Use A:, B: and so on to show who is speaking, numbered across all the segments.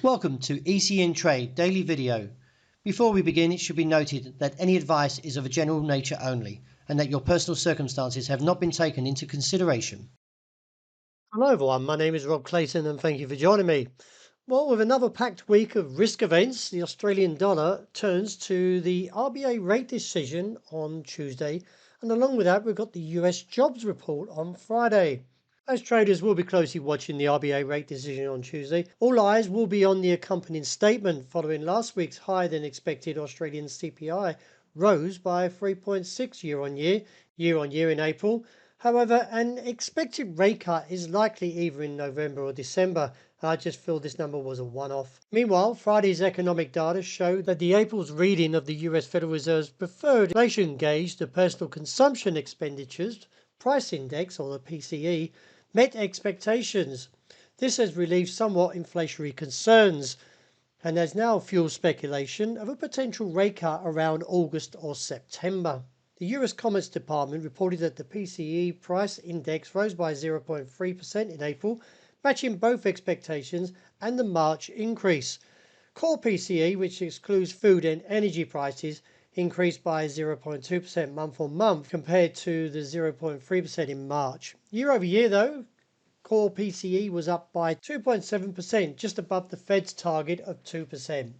A: Welcome to ECN Trade Daily Video. Before we begin, it should be noted that any advice is of a general nature only and that your personal circumstances have not been taken into consideration.
B: Hello everyone, my name is Rob Clayton and thank you for joining me. Well, with another packed week of risk events, the Australian dollar turns to the RBA rate decision on Tuesday, and along with that we've got the US jobs report on Friday. As traders will be closely watching the RBA rate decision on Tuesday, all eyes will be on the accompanying statement following last week's higher than expected Australian CPI rose by 3.6 year on year in April. However, an expected rate cut is likely either in November or December. I just feel this number was a one-off. Meanwhile, Friday's economic data showed that the April's reading of the US Federal Reserve's preferred inflation gauge, the Personal Consumption Expenditures Price Index, or the PCE, met expectations. This has relieved somewhat inflationary concerns and has now fueled speculation of a potential rate cut around August or September. The US Commerce Department reported that the PCE price index rose by 0.3% in April, matching both expectations and the March increase. Core PCE, which excludes food and energy prices, increased by 0.2% month on month compared to the 0.3% in March. Year over year, though, core PCE was up by 2.7%, just above the Fed's target of 2%.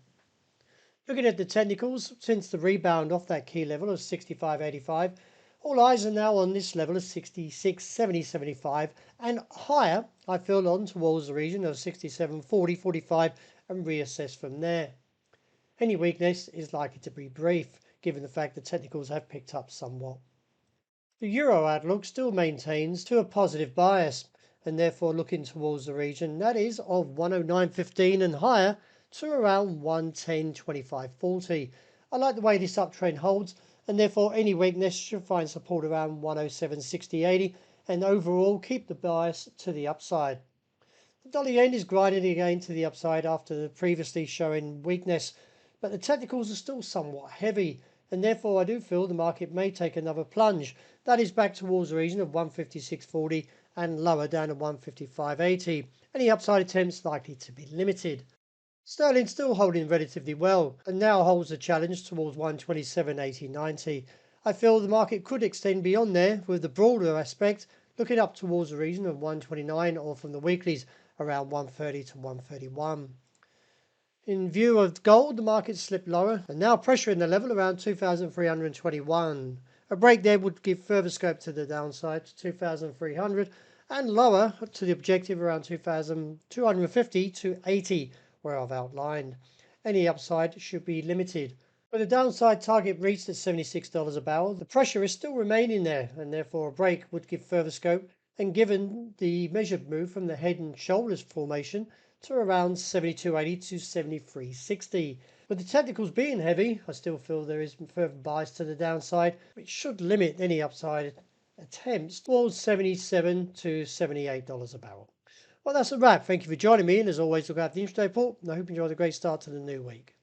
B: Looking at the technicals, since the rebound off that key level of 65.85, all eyes are now on this level of 66.70.75 and higher, I feel, on towards the region of 67.40.45 and reassess from there. Any weakness is likely to be brief, given the fact the technicals have picked up somewhat. The euro outlook still maintains to a positive bias, and therefore looking towards the region that is of 109.15 and higher to around 110.25.40. I like the way this uptrend holds, and therefore any weakness should find support around 107.60.80 and overall keep the bias to the upside. The dollar yen is grinding again to the upside after previously showing weakness, but the technicals are still somewhat heavy, and therefore I do feel the market may take another plunge. That is back towards the region of 156.40 and lower down to 155.80. Any upside attempts likely to be limited. Sterling still holding relatively well and now holds a challenge towards 127.80.90. I feel the market could extend beyond there with the broader aspect looking up towards the region of 129 or from the weeklies around 130 to 131. In view of gold, the market slipped lower and now pressuring the level around 2,321. A break there would give further scope to the downside to 2,300 and lower to the objective around 2,250 to 80 where I've outlined. Any upside should be limited. With the downside target reached at $76 a barrel, the pressure is still remaining there and therefore a break would give further scope, and given the measured move from the head and shoulders formation to around 72.80 to 73.60. With the technicals being heavy, I still feel there is further bias to the downside, which should limit any upside attempts towards $77 to $78 a barrel. Well, that's a wrap. Thank you for joining me, and as always, look out for the intraday report, and I hope you enjoy the great start to the new week.